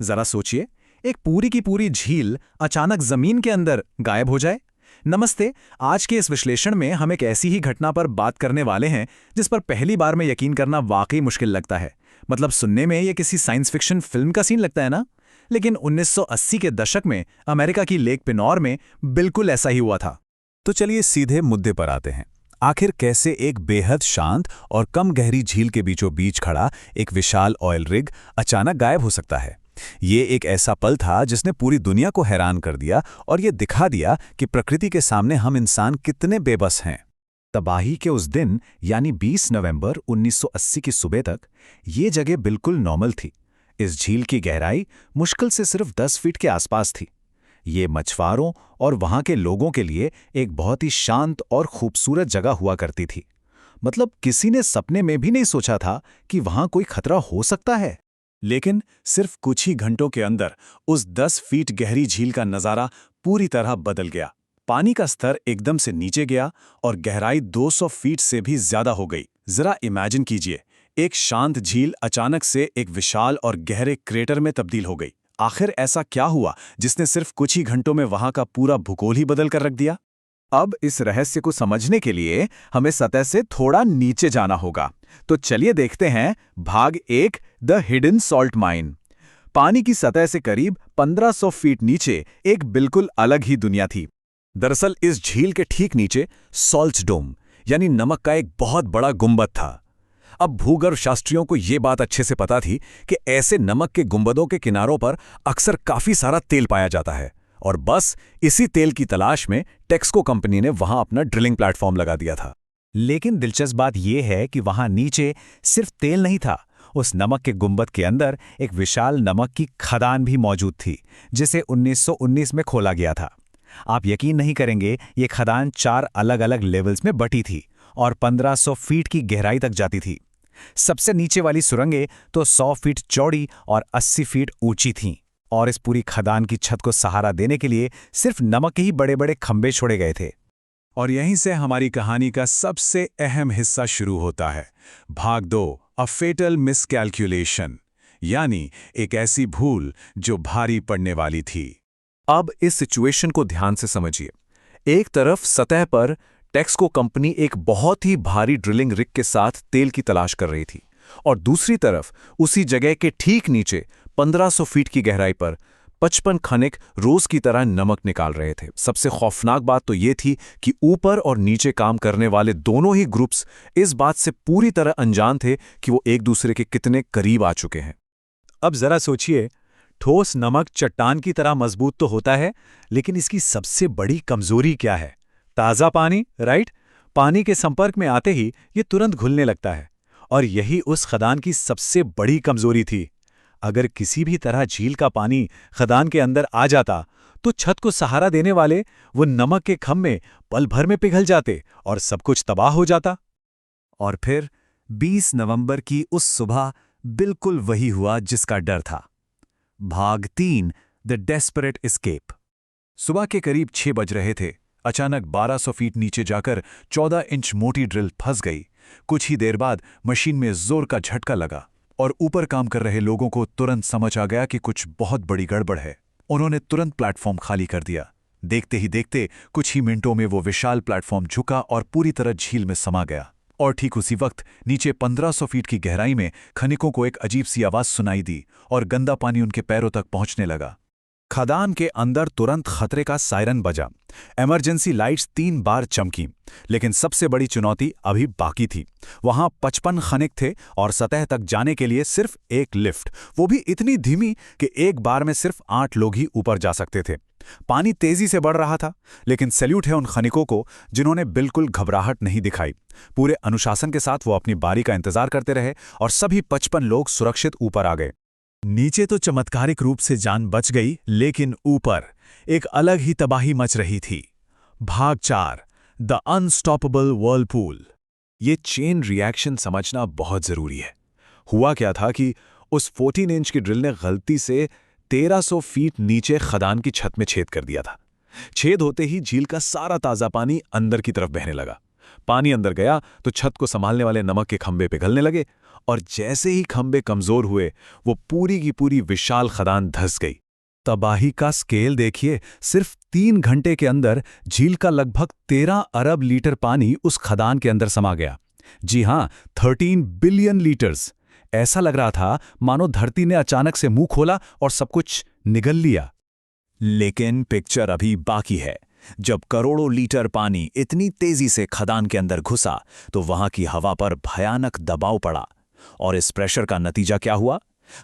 जरा सोचिए, एक पूरी की पूरी झील अचानक जमीन के अंदर गायब हो जाए। नमस्ते। आज के इस विश्लेषण में हम एक ऐसी ही घटना पर बात करने वाले हैं जिस पर पहली बार में यकीन करना वाकई मुश्किल लगता है। मतलब सुनने में ये किसी साइंस फिक्शन फिल्म का सीन लगता है ना। लेकिन 1980 के दशक में अमेरिका की लेक पिनौर में बिल्कुल ऐसा ही हुआ था। तो चलिए सीधे मुद्दे पर आते हैं। आखिर कैसे एक बेहद शांत और कम गहरी झील के बीचों बीच खड़ा एक विशाल ऑयल रिग अचानक गायब हो सकता है? ये एक ऐसा पल था जिसने पूरी दुनिया को हैरान कर दिया और ये दिखा दिया कि प्रकृति के सामने हम इंसान कितने बेबस हैं। तबाही के उस दिन यानी 20 नवंबर 1980 की सुबह तक ये जगह बिल्कुल नॉर्मल थी। इस झील की गहराई मुश्किल से सिर्फ 10 फीट के आसपास थी। ये मछुआरों और वहां के लोगों के लिए एक बहुत ही शांत और खूबसूरत जगह हुआ करती थी। मतलब किसी ने सपने में भी नहीं सोचा था कि वहां कोई खतरा हो सकता है। लेकिन सिर्फ कुछ ही घंटों के अंदर उस 10 फीट गहरी झील का नज़ारा पूरी तरह बदल गया। पानी का स्तर एकदम से नीचे गया और गहराई 200 फीट से भी ज्यादा हो गई। जरा इमेजिन कीजिए, एक शांत झील अचानक से एक विशाल और गहरे क्रेटर में तब्दील हो गई। आखिर ऐसा क्या हुआ जिसने सिर्फ कुछ ही घंटों में वहां का पूरा भूगोल ही बदल कर रख दिया? अब इस रहस्य को समझने के लिए हमें सतह से थोड़ा नीचे जाना होगा। तो चलिए देखते हैं भाग 1, द हिडन सॉल्ट माइन। पानी की सतह से करीब 1500 फीट नीचे एक बिल्कुल अलग ही दुनिया थी। दरअसल इस झील के ठीक नीचे सॉल्ट डोम यानी नमक का एक बहुत बड़ा गुंबद था। अब भूगर्भ शास्त्रियों को ये बात अच्छे से पता थी कि ऐसे नमक के गुंबदों के किनारों पर अक्सर काफी सारा तेल पाया जाता है और बस इसी तेल की तलाश में टेक्सको कंपनी ने वहां अपना ड्रिलिंग प्लेटफॉर्म लगा दिया था। लेकिन दिलचस्प बात यह है कि वहां नीचे सिर्फ तेल नहीं था। उस नमक के गुंबद के अंदर एक विशाल नमक की खदान भी मौजूद थी, जिसे 1919 में खोला गया था। आप यकीन नहीं करेंगे, ये खदान 4 अलग अलग लेवल्स में बटी थी और 1500 फीट की गहराई तक जाती थी। सबसे नीचे वाली सुरंगें तो 100 फीट चौड़ी और 80 फीट ऊंची थीं और इस पूरी खदान की छत को सहारा देने के लिए सिर्फ नमक के ही बड़े बड़े खंभे छोड़े गए थे। और यहीं से हमारी कहानी का सबसे अहम हिस्सा शुरू होता है। भाग 2, अ फेटल मिसकैलकुलेशन, यानी एक ऐसी भूल जो भारी पड़ने वाली थी। अब इस सिचुएशन को ध्यान से समझिए। एक तरफ सतह पर टेक्सको कंपनी एक बहुत ही भारी ड्रिलिंग रिग के साथ तेल की तलाश कर रही थी और दूसरी तरफ उसी जगह के ठीक नीचे 1500 फीट की गहराई पर 55 खनिक रोज की तरह नमक निकाल रहे थे। सबसे खौफनाक बात तो ये थी कि ऊपर और नीचे काम करने वाले दोनों ही ग्रुप्स इस बात से पूरी तरह अनजान थे कि वो एक दूसरे के कितने करीब आ चुके हैं। अब जरा सोचिए, ठोस नमक चट्टान की तरह मजबूत तो होता है, लेकिन इसकी सबसे बड़ी कमजोरी क्या है? ताज़ा पानी, राइट? पानी के संपर्क में आते ही ये तुरंत घुलने लगता है और यही उस खदान की सबसे बड़ी कमजोरी थी। अगर किसी भी तरह झील का पानी खदान के अंदर आ जाता तो छत को सहारा देने वाले वो नमक के खंभे पल भर में पिघल जाते और सब कुछ तबाह हो जाता। और फिर 20 नवंबर की उस सुबह बिल्कुल वही हुआ जिसका डर था। भाग 3, द डेस्परेट एस्केप। सुबह के करीब 6 बज रहे थे। अचानक 1200 फीट नीचे जाकर 14 इंच मोटी ड्रिल फंस गई। कुछ ही देर बाद मशीन में जोर का झटका लगा और ऊपर काम कर रहे लोगों को तुरंत समझ आ गया कि कुछ बहुत बड़ी गड़बड़ है। उन्होंने तुरंत प्लेटफॉर्म खाली कर दिया। देखते ही देखते कुछ ही मिनटों में वो विशाल प्लेटफॉर्म झुका और पूरी तरह झील में समा गया। और ठीक उसी वक्त नीचे 1500 फीट की गहराई में खनिकों को एक अजीब सी आवाज सुनाई दी और गंदा पानी उनके पैरों तक पहुंचने लगा। खदान के अंदर तुरंत खतरे का सायरन बजा। इमरजेंसी लाइट्स 3 बार चमकी। लेकिन सबसे बड़ी चुनौती अभी बाकी थी। वहां 55 खनिक थे और सतह तक जाने के लिए सिर्फ एक लिफ्ट, वो भी इतनी धीमी कि एक बार में सिर्फ 8 लोग ही ऊपर जा सकते थे। पानी तेजी से बढ़ रहा था, लेकिन सैल्यूट है उन खनिकों को जिन्होंने बिल्कुल घबराहट नहीं दिखाई। पूरे अनुशासन के साथ वो अपनी बारी का इंतजार करते रहे और सभी 55 लोग सुरक्षित ऊपर आ गए। नीचे तो चमत्कारिक रूप से जान बच गई, लेकिन ऊपर एक अलग ही तबाही मच रही थी। भाग 4, द अनस्टॉपेबल व्हर्लपूल। ये चेन रिएक्शन समझना बहुत जरूरी है। हुआ क्या था कि उस 14 इंच की ड्रिल ने गलती से 1300 फीट नीचे खदान की छत में छेद कर दिया था। छेद होते ही झील का सारा ताजा पानी अंदर की तरफ बहने लगा। पानी अंदर गया तो छत को संभालने वाले नमक के खंभे पिघलने लगे और जैसे ही खंभे कमजोर हुए वो पूरी की पूरी विशाल खदान धंस गई। तबाही का स्केल देखिए, सिर्फ 3 घंटे के अंदर झील का लगभग 13 अरब लीटर पानी उस खदान के अंदर समा गया। जी हां, 13 बिलियन लीटर्स। ऐसा लग रहा था मानो धरती ने अचानक से मुंह खोला और सब कुछ निगल लिया। लेकिन पिक्चर अभी बाकी है। जब करोड़ों लीटर पानी इतनी तेजी से खदान के अंदर घुसा तो वहां की हवा पर भयानक दबाव पड़ा। और इस प्रेशर का नतीजा क्या हुआ?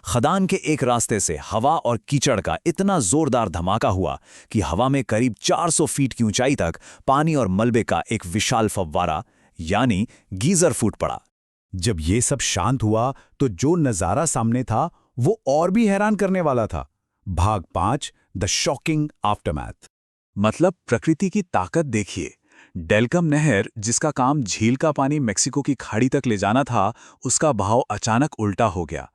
खदान के एक रास्ते से हवा और कीचड़ का इतना जोरदार धमाका हुआ कि हवा में करीब 400 फीट की ऊंचाई तक पानी और मलबे का एक विशाल फव्वारा यानी गीजर फूट पड़ा। जब ये सब शांत हुआ तो जो नजारा सामने था वो और भी हैरान करने वाला था। भाग 5, द शॉकिंग आफ्टरमैथ। मतलब प्रकृति की ताकत देखिए। डेल्कम नहर, जिसका काम झील का पानी मेक्सिको की खाड़ी तक ले जाना था, उसका बहाव अचानक उल्टा हो गया।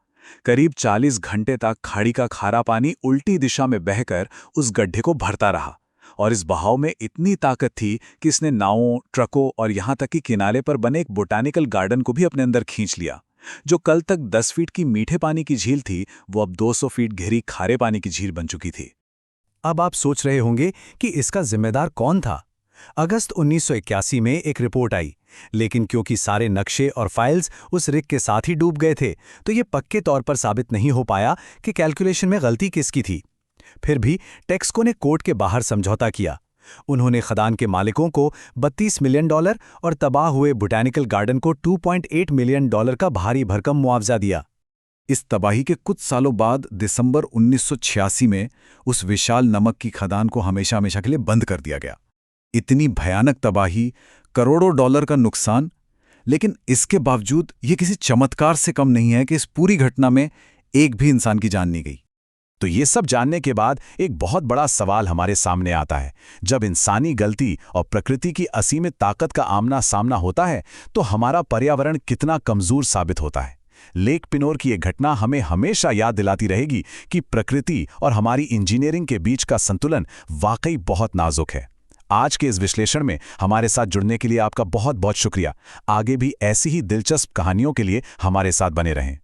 करीब 40 घंटे तक खाड़ी का खारा पानी उल्टी दिशा में बहकर उस गड्ढे को भरता रहा और इस बहाव में इतनी ताकत थी कि इसने नावों, ट्रकों और यहां तक कि किनारे पर बने एक बोटानिकल गार्डन को भी अपने अंदर खींच लिया। जो कल तक 10 फीट की मीठे पानी की झील थी, वो अब 200 फीट गहरी खारे पानी की झील बन चुकी थी। अब आप सोच रहे होंगे कि इसका जिम्मेदार कौन था। अगस्त 1981 में एक रिपोर्ट आई, लेकिन क्योंकि सारे नक्शे और फाइल्स उस रिग के साथ ही डूब गए थे, तो ये पक्के तौर पर साबित नहीं हो पाया कि कैलकुलेशन में गलती किसकी थी। फिर भी टेक्सको ने कोर्ट के बाहर समझौता किया। उन्होंने खदान के मालिकों को $32 मिलियन और तबाह हुए बोटैनिकल गार्डन को $2.8 मिलियन का भारी भरकम मुआवजा दिया। इस तबाही के कुछ सालों बाद दिसंबर 1986 में उस विशाल नमक की खदान को हमेशा हमेशा के लिए बंद कर दिया गया। इतनी भयानक तबाही, करोड़ों डॉलर का नुकसान, लेकिन इसके बावजूद ये किसी चमत्कार से कम नहीं है कि इस पूरी घटना में एक भी इंसान की जान नहीं गई। तो ये सब जानने के बाद एक बहुत बड़ा सवाल हमारे सामने आता है। जब इंसानी गलती और प्रकृति की असीमित ताकत का आमना सामना होता है, तो हमारा पर्यावरण कितना कमजोर साबित होता है। लेक पिनोर की ये घटना हमें हमेशा याद दिलाती रहेगी कि प्रकृति और हमारी इंजीनियरिंग के बीच का संतुलन वाकई बहुत नाजुक है। आज के इस विश्लेषण में हमारे साथ जुड़ने के लिए आपका बहुत बहुत शुक्रिया। आगे भी ऐसी ही दिलचस्प कहानियों के लिए हमारे साथ बने रहें।